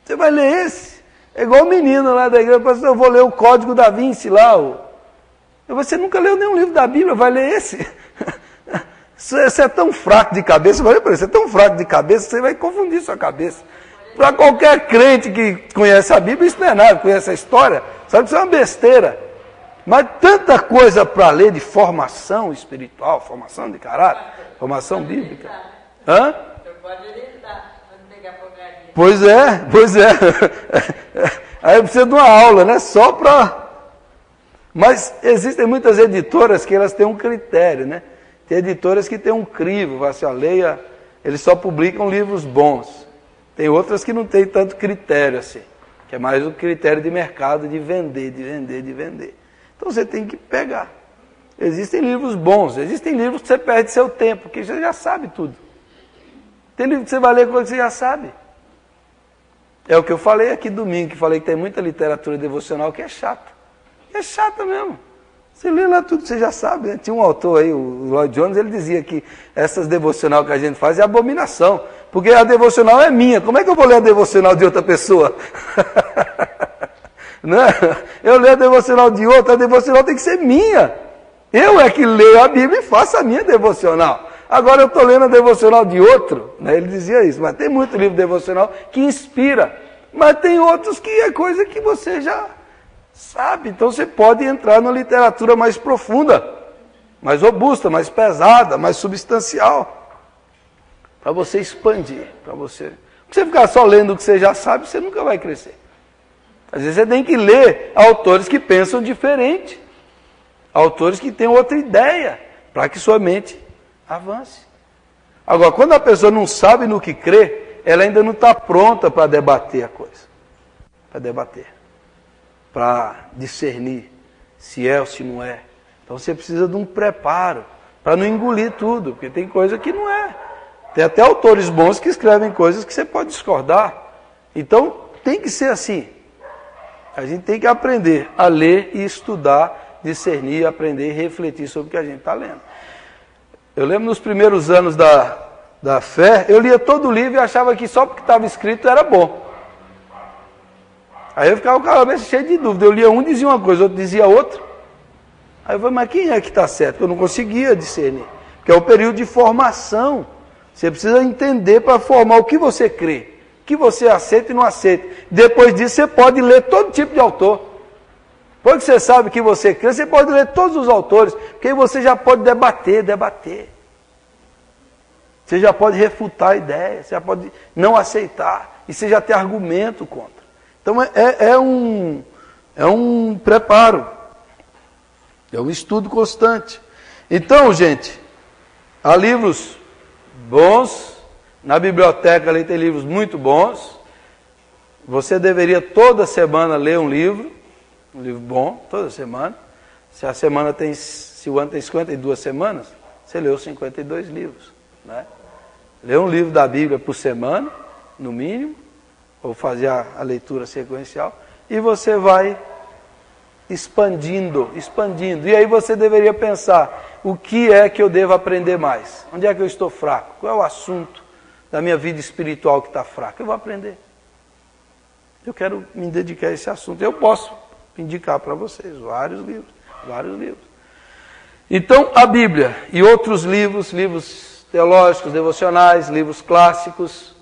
Você vai ler esse. É igual o menino lá da igreja, pastor, eu vou ler o Código da Vinci lá. Você nunca leu nenhum livro da Bíblia, vai ler esse. Você é tão fraco de cabeça, eu falei para você é tão fraco de cabeça, você vai confundir sua cabeça. Para qualquer crente que conhece a Bíblia, isso não é nada, conhece a história, sabe que isso é uma besteira. Mas tanta coisa para ler de formação espiritual, formação de caráter, formação bíblica. Hã? Pois é. Aí precisa de uma aula, né? Só para... Mas existem muitas editoras que elas têm um critério, né? Tem editoras que têm um crivo, assim, ó, leia, eles só publicam livros bons. Tem outras que não têm tanto critério assim, que é mais o critério de mercado, de vender. Então você tem que pegar. Existem livros bons, existem livros que você perde seu tempo, porque você já sabe tudo. Tem livro que você vai ler coisa que você já sabe. É o que eu falei aqui domingo, que falei que tem muita literatura devocional que é chata. É chata mesmo. Você lê lá tudo que você já sabe, né? Tinha um autor aí, o Lloyd Jones, ele dizia que essas devocional que a gente faz é abominação, porque a devocional é minha. Como é que eu vou ler a devocional de outra pessoa? Não é? Eu leio a devocional de outra, a devocional tem que ser minha. Eu é que leio a Bíblia e faço a minha devocional. Agora eu estou lendo a devocional de outro, né? Ele dizia isso, mas tem muito livro devocional que inspira. Mas tem outros que é coisa que você já sabe. Então você pode entrar numa literatura mais profunda, mais robusta, mais pesada, mais substancial, para você expandir, para você. Se você ficar só lendo o que você já sabe, você nunca vai crescer. Às vezes você tem que ler autores que pensam diferente, autores que têm outra ideia, para que sua mente avance. Agora, quando a pessoa não sabe no que crê, ela ainda não está pronta para debater a coisa. Para debater. Para discernir se é ou se não é. Então você precisa de um preparo para não engolir tudo, porque tem coisa que não é. Tem até autores bons que escrevem coisas que você pode discordar. Então tem que ser assim. A gente tem que aprender a ler e estudar, discernir, aprender e refletir sobre o que a gente está lendo. Eu lembro nos primeiros anos da fé, eu lia todo o livro e achava que só porque estava escrito era bom. Aí eu ficava com a cabeça cheia de dúvida. Eu lia um, dizia uma coisa, outro dizia outra. Aí eu falei, mas quem é que está certo? Eu não conseguia discernir. Porque é o período de formação. Você precisa entender para formar o que você crê, o que você aceita e não aceita. Depois disso você pode ler todo tipo de autor. Depois que você sabe o que você crê, você pode ler todos os autores, porque aí você já pode debater. Você já pode refutar a ideia, você já pode não aceitar, e você já tem argumento contra. Então é um preparo, é um estudo constante. Então, gente, há livros bons, na biblioteca ali tem livros muito bons. Você deveria toda semana ler um livro bom, toda semana. Se o ano tem 52 semanas, você leu 52 livros, né? Lê um livro da Bíblia por semana, no mínimo, ou fazer a leitura sequencial, e você vai expandindo. E aí você deveria pensar, o que é que eu devo aprender mais? Onde é que eu estou fraco? Qual é o assunto da minha vida espiritual que está fraco? Eu vou aprender. Eu quero me dedicar a esse assunto. Eu posso indicar para vocês vários livros. Então, a Bíblia e outros livros teológicos, devocionais, livros clássicos,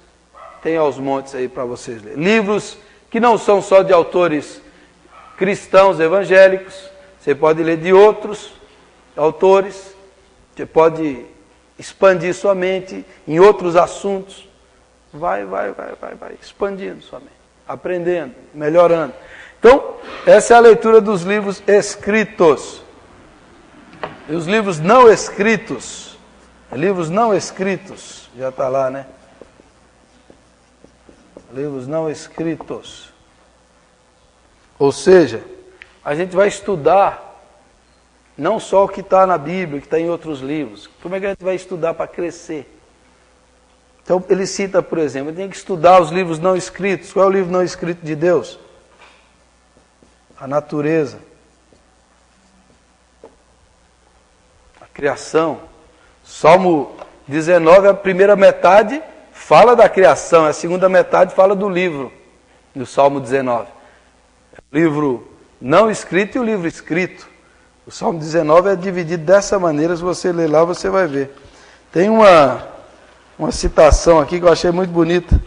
tem aos montes aí para vocês lerem. Livros que não são só de autores cristãos evangélicos, você pode ler de outros autores, você pode expandir sua mente em outros assuntos. Vai expandindo sua mente, aprendendo, melhorando. Então, essa é a leitura dos livros escritos. E os livros não escritos, já está lá, né? Livros não escritos. Ou seja, a gente vai estudar não só o que está na Bíblia, o que está em outros livros. Como é que a gente vai estudar para crescer? Então, ele cita, por exemplo, tem que estudar os livros não escritos. Qual é o livro não escrito de Deus? A natureza. A criação. Salmo 19, a primeira metade fala da criação, a segunda metade fala do livro, do Salmo 19. O livro não escrito e o livro escrito. O Salmo 19 é dividido dessa maneira, se você ler lá, você vai ver. Tem uma citação aqui que eu achei muito bonita,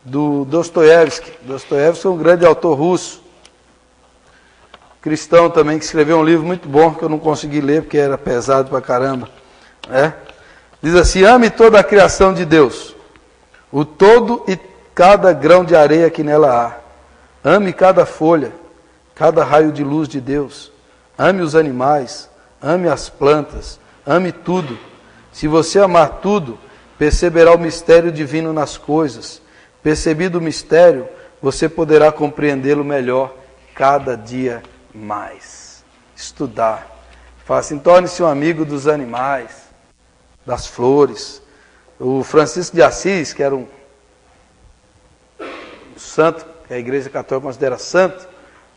do Dostoiévski. Dostoiévski é um grande autor russo, cristão também, que escreveu um livro muito bom, que eu não consegui ler, porque era pesado pra caramba. Diz assim, ame toda a criação de Deus, o todo e cada grão de areia que nela há. Ame cada folha, cada raio de luz de Deus. Ame os animais, ame as plantas, ame tudo. Se você amar tudo, perceberá o mistério divino nas coisas. Percebido o mistério, você poderá compreendê-lo melhor cada dia mais. Estudar. Fala assim, torne-se um amigo dos animais, das flores. O Francisco de Assis, que era um santo, que a Igreja Católica considera santo,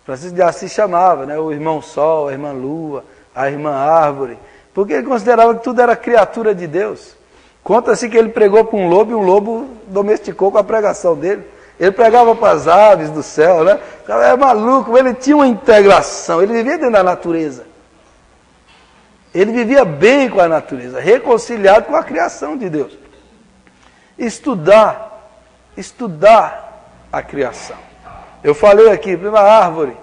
Francisco de Assis chamava, né, o irmão Sol, a irmã Lua, a irmã Árvore, porque ele considerava que tudo era criatura de Deus. Conta-se que ele pregou para um lobo e um lobo domesticou com a pregação dele. Ele pregava para as aves do céu, né? O cara era maluco, ele tinha uma integração, ele vivia dentro da natureza. Ele vivia bem com a natureza, reconciliado com a criação de Deus. Estudar a criação. Eu falei aqui, a árvore.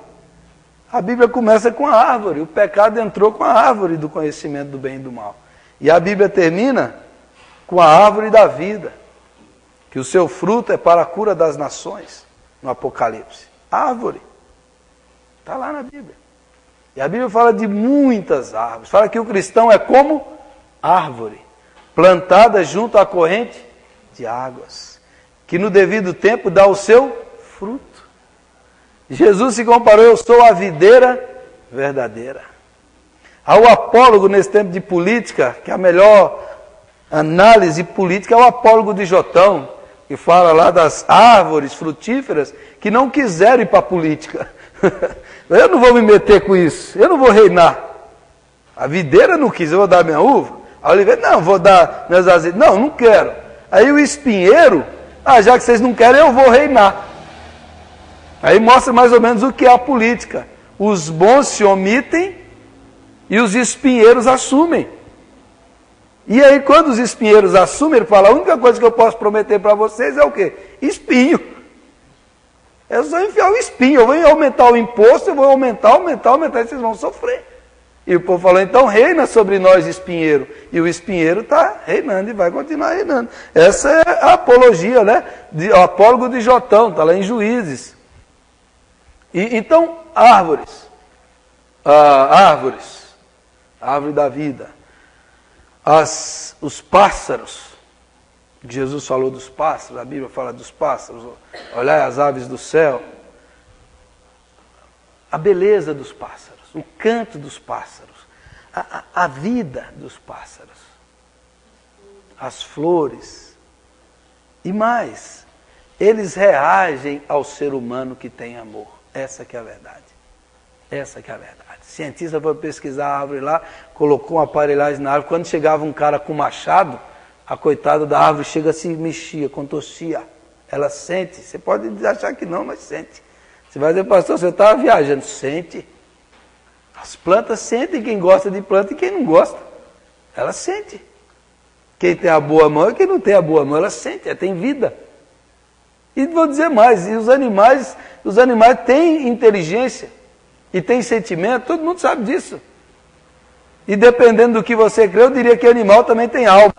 A Bíblia começa com a árvore. O pecado entrou com a árvore do conhecimento do bem e do mal. E a Bíblia termina com a árvore da vida, que o seu fruto é para a cura das nações, no Apocalipse. Árvore. Está lá na Bíblia. E a Bíblia fala de muitas árvores. Fala que o cristão é como árvore, plantada junto à corrente de águas, que no devido tempo dá o seu fruto. Jesus se comparou: eu sou a videira verdadeira. Há o apólogo nesse tempo de política, que a melhor análise política é o apólogo de Jotão, que fala lá das árvores frutíferas que não quiseram ir para a política. Eu não vou me meter com isso, eu não vou reinar. A videira não quis, eu vou dar minha uva. A oliveira, não, vou dar meus azeites. Não, não quero. Aí o espinheiro, já que vocês não querem, eu vou reinar. Aí mostra mais ou menos o que é a política. Os bons se omitem e os espinheiros assumem. E aí quando os espinheiros assumem, ele fala: a única coisa que eu posso prometer para vocês é o quê? Espinho. É só enfiar o espinho, eu vou aumentar o imposto, eu vou aumentar, e vocês vão sofrer. E o povo falou: então reina sobre nós, espinheiro. E o espinheiro está reinando e vai continuar reinando. Essa é a apologia, né? O apólogo de Jotão, está lá em Juízes. Então, árvores. Árvore da vida. Os pássaros. Jesus falou dos pássaros, a Bíblia fala dos pássaros. Olhai as aves do céu. A beleza dos pássaros, o canto dos pássaros, a vida dos pássaros, as flores. E mais, eles reagem ao ser humano que tem amor. Essa que é a verdade. Essa que é a verdade. O cientista foi pesquisar a árvore lá, colocou uma aparelhagem na árvore. Quando chegava um cara com machado, a coitada da árvore chega, se mexia, contorcia. Ela sente. Você pode achar que não, mas sente. Você vai dizer: pastor, você estava viajando. Sente. As plantas sentem, quem gosta de planta e quem não gosta. Ela sente. Quem tem a boa mão e quem não tem a boa mão, ela sente, ela tem vida. E vou dizer mais, e os animais têm inteligência e têm sentimento, todo mundo sabe disso. E dependendo do que você crê, eu diria que animal também tem alma.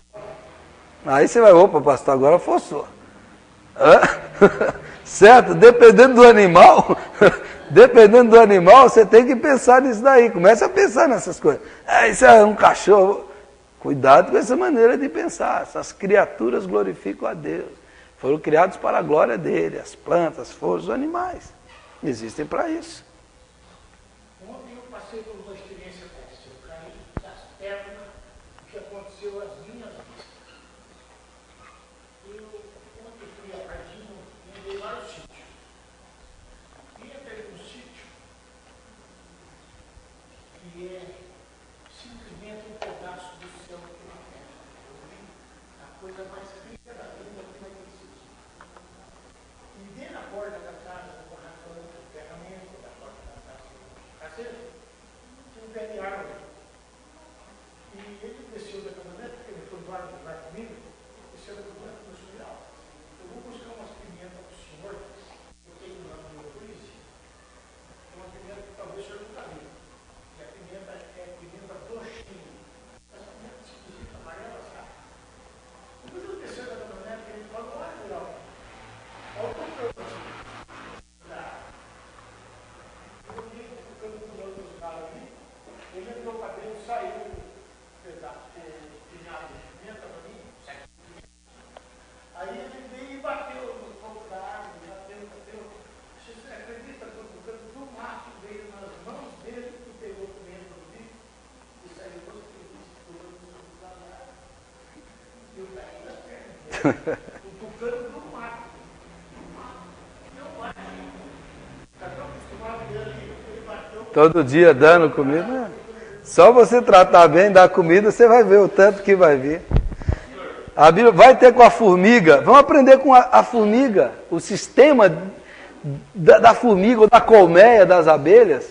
Aí você vai: opa, pastor, agora forçou. Certo? Dependendo do animal, você tem que pensar nisso daí. Começa a pensar nessas coisas. Isso é um cachorro. Cuidado com essa maneira de pensar. Essas criaturas glorificam a Deus. Foram criados para a glória dele. As plantas, as flores, os animais. Existem para isso. Ontem eu passei por uma experiência dessa. Eu caí das pernas, o que aconteceu às minhas vistas. Ontem fui a Pardinho e andei lá no sítio. E entrei no sítio, que é simplesmente um pedaço do céu que eu vi a coisa mais rica da vida aqui naquele sítio. E dentro da porta da casa, do barracão, do ferramenta da porta da casa caseira, tinha um pé de árvore. E ele desceu da caminhonete, porque ele foi embora jogar comigo, desceu da caminhonete e começou a virar. Eu vou buscar umas pimentas para o senhor, eu tenho lá no meu freezer, uma pimenta que talvez o senhor nunca viu. E a pimenta é pimenta docinha. Essa pimenta esquisita, amarela, sabe? Depois ele desceu da caminhonete e ele falou: olha, Leal, olha o tocando. Eu vi ele tocando com os outros caras ali, ele entrou para dentro, saiu um pedaço de pinhado de pimenta para mim, aí ele veio e bateu no topo da árvore, bateu. Você acredita que o macho veio nas mãos dele e pegou pimenta do bico e saiu todo feliz, pulando no topo da árvore. E o pé das pernas, o tucano do mato. Não bate. Está tão acostumado a ver ali, ele bateu. Todo dia dando comida. Só você tratar bem, dar comida, você vai ver o tanto que vai vir. A Bíblia vai ter com a formiga. Vamos aprender com a formiga, o sistema da formiga ou da colmeia das abelhas.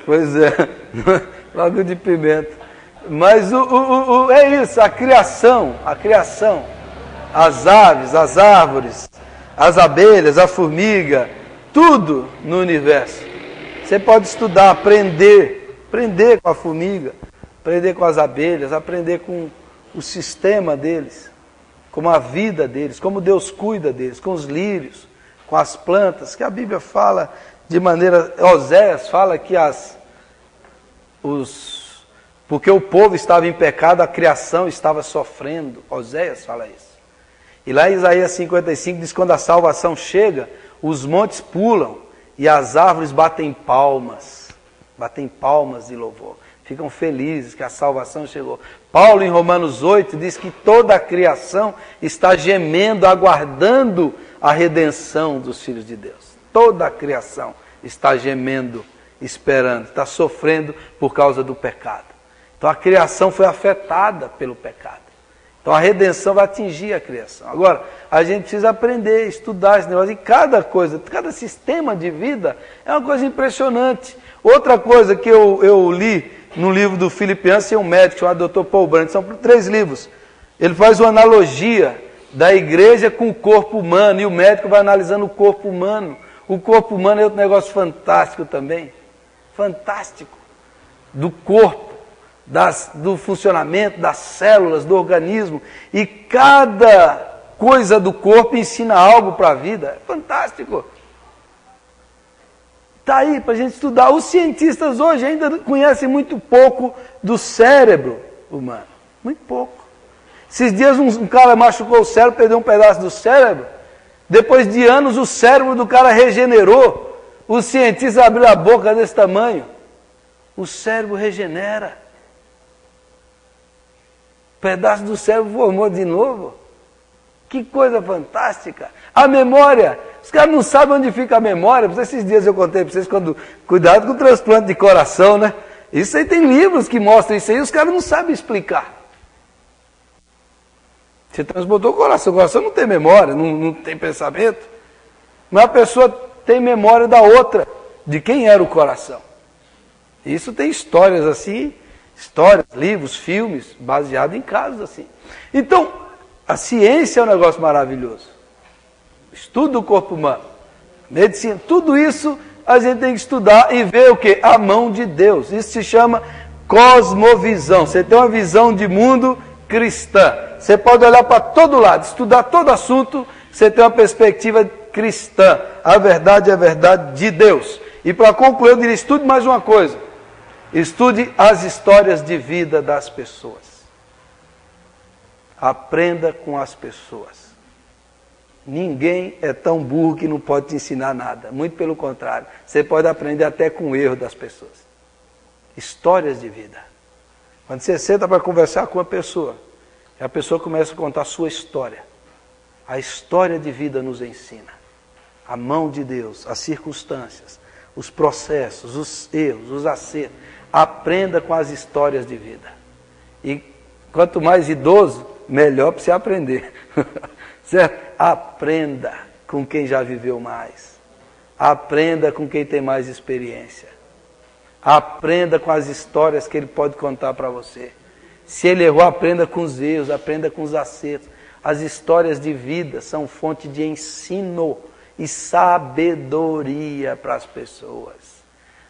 Pois é, logo de pimenta. Mas é isso, a criação. as aves, as árvores, as abelhas, a formiga, tudo no universo. Você pode estudar, aprender com a formiga, aprender com as abelhas, aprender com o sistema deles, como a vida deles, como Deus cuida deles, com os lírios, com as plantas, que a Bíblia fala de maneira... Oséias fala que porque o povo estava em pecado, a criação estava sofrendo. Oséias fala isso. E lá em Isaías 55 diz que quando a salvação chega, os montes pulam e as árvores batem palmas de louvor. Ficam felizes que a salvação chegou. Paulo, em Romanos 8, diz que toda a criação está gemendo, aguardando a redenção dos filhos de Deus. Toda a criação está gemendo, esperando, está sofrendo por causa do pecado. Então a criação foi afetada pelo pecado. Então a redenção vai atingir a criação. Agora, a gente precisa aprender, estudar esse negócio. E cada coisa, cada sistema de vida é uma coisa impressionante. Outra coisa que eu li no livro do Filipienses, tem um médico chamado Dr. Paul Brandt, são 3 livros. Ele faz uma analogia da igreja com o corpo humano, e o médico vai analisando o corpo humano. O corpo humano é outro negócio fantástico também. Fantástico. Do corpo, do funcionamento, das células, do organismo. E cada coisa do corpo ensina algo para a vida. É fantástico. Está aí para a gente estudar. Os cientistas hoje ainda conhecem muito pouco do cérebro humano. Muito pouco. Esses dias um cara machucou o cérebro, perdeu um pedaço do cérebro. Depois de anos o cérebro do cara regenerou. Os cientistas abriram a boca desse tamanho. O cérebro regenera. Um pedaço do cérebro formou de novo. Que coisa fantástica. A memória. Os caras não sabem onde fica a memória. Esses dias eu contei para vocês, cuidado com o transplante de coração, né? Isso aí tem livros que mostram isso aí, os caras não sabem explicar. Você transplantou o coração não tem memória, não tem pensamento. Mas a pessoa tem memória da outra, de quem era o coração. Isso tem histórias assim, livros, filmes, baseados em casos assim. Então, a ciência é um negócio maravilhoso. Estudo do corpo humano, medicina, tudo isso a gente tem que estudar e ver o quê? A mão de Deus. Isso se chama cosmovisão. Você tem uma visão de mundo cristã. Você pode olhar para todo lado, estudar todo assunto, você tem uma perspectiva cristã. A verdade é a verdade de Deus. E para concluir, eu diria, estude mais uma coisa. Estude as histórias de vida das pessoas. Aprenda com as pessoas. Ninguém é tão burro que não pode te ensinar nada. Muito pelo contrário. Você pode aprender até com o erro das pessoas. Histórias de vida. Quando você senta para conversar com uma pessoa, a pessoa começa a contar a sua história. A história de vida nos ensina. A mão de Deus, as circunstâncias, os processos, os erros, os acertos. Aprenda com as histórias de vida. E quanto mais idoso, melhor para você aprender. Certo? Aprenda com quem já viveu mais. Aprenda com quem tem mais experiência. Aprenda com as histórias que ele pode contar para você. Se ele errou, aprenda com os erros, aprenda com os acertos. As histórias de vida são fonte de ensino e sabedoria para as pessoas.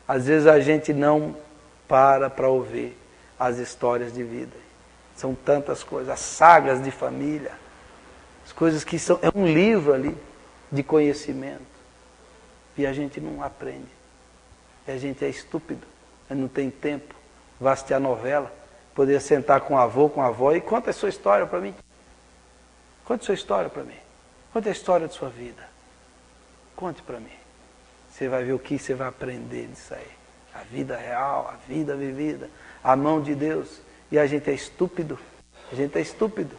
Às vezes a gente não para ouvir as histórias de vida. São tantas coisas, as sagas de família, as coisas que são... É um livro ali de conhecimento. E a gente não aprende. E a gente é estúpido. A gente não tem tempo. Vai assistir a novela. Poder sentar com o avô, com a avó e conta a sua história para mim. Conte a sua história para mim. Conte a história de sua vida. Conte para mim. Você vai ver o que você vai aprender disso aí. A vida real, a vida vivida, a mão de Deus. E a gente é estúpido. A gente é estúpido.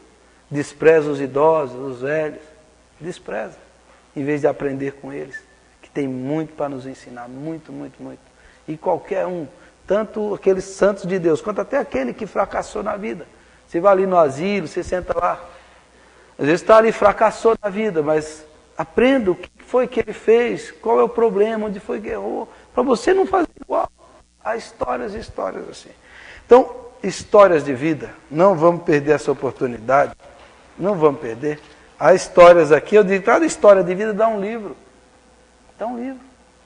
Despreza os idosos, os velhos. Despreza. Em vez de aprender com eles. Que tem muito para nos ensinar. Muito, muito, muito. E qualquer um. Tanto aqueles santos de Deus, quanto até aquele que fracassou na vida. Você vai ali no asilo, você senta lá. Às vezes está ali, fracassou na vida, mas aprenda o que foi que ele fez, qual é o problema, onde foi que errou, para você não fazer igual. Há histórias e histórias assim. Então, histórias de vida, não vamos perder essa oportunidade Não vamos perder. Há histórias aqui, eu digo, cada história de vida dá um livro. Dá um livro.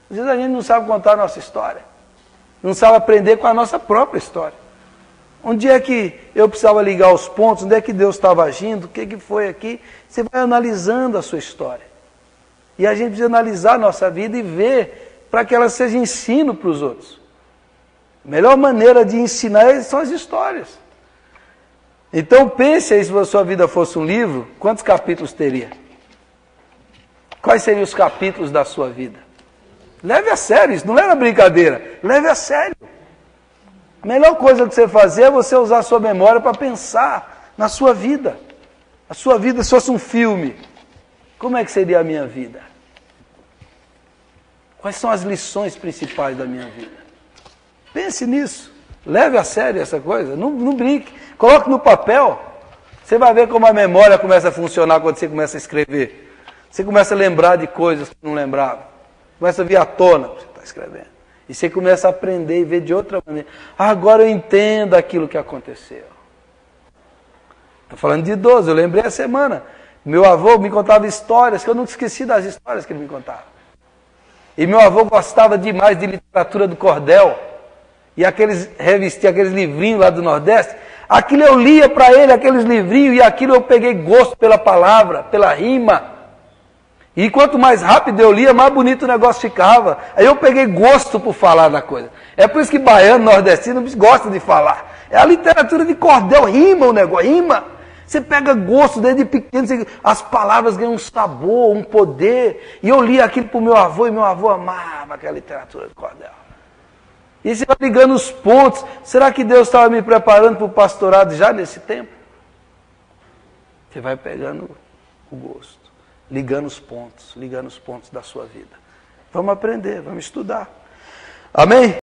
Às vezes a gente não sabe contar a nossa história. Não sabe aprender com a nossa própria história. Onde é que eu precisava ligar os pontos? Onde é que Deus estava agindo? O que foi aqui? Você vai analisando a sua história. E a gente precisa analisar a nossa vida e ver para que ela seja ensino para os outros. A melhor maneira de ensinar são as histórias. Então pense aí, se a sua vida fosse um livro, quantos capítulos teria? Quais seriam os capítulos da sua vida? Leve a sério, isso não era brincadeira. Leve a sério. A melhor coisa que você fazer é você usar a sua memória para pensar na sua vida. A sua vida, se fosse um filme, como é que seria a minha vida? Quais são as lições principais da minha vida? Pense nisso. Leve a sério essa coisa. Não brinque. Coloque no papel. Você vai ver como a memória começa a funcionar quando você começa a escrever. Você começa a lembrar de coisas que não lembrava. Começa a vir à tona o que você está escrevendo. E você começa a aprender e ver de outra maneira. Agora eu entendo aquilo que aconteceu. Estou falando de idoso, eu lembrei a semana. Meu avô me contava histórias, que eu nunca esqueci das histórias que ele me contava. E meu avô gostava demais de literatura do cordel. E aqueles revistinhos, aqueles livrinhos lá do Nordeste. Aquilo eu lia para ele, aqueles livrinhos, e aquilo eu peguei gosto pela palavra, pela rima. E quanto mais rápido eu lia, mais bonito o negócio ficava. Aí eu peguei gosto por falar da coisa. É por isso que baiano, nordestino, gosta de falar. É a literatura de cordel, rima o negócio, rima. Você pega gosto desde pequeno, as palavras ganham um sabor, um poder. E eu lia aquilo para o meu avô, e meu avô amava aquela literatura de cordel. E você vai ligando os pontos. Será que Deus estava me preparando para o pastorado já nesse tempo? Você vai pegando o gosto. Ligando os pontos da sua vida. Vamos aprender, vamos estudar. Amém?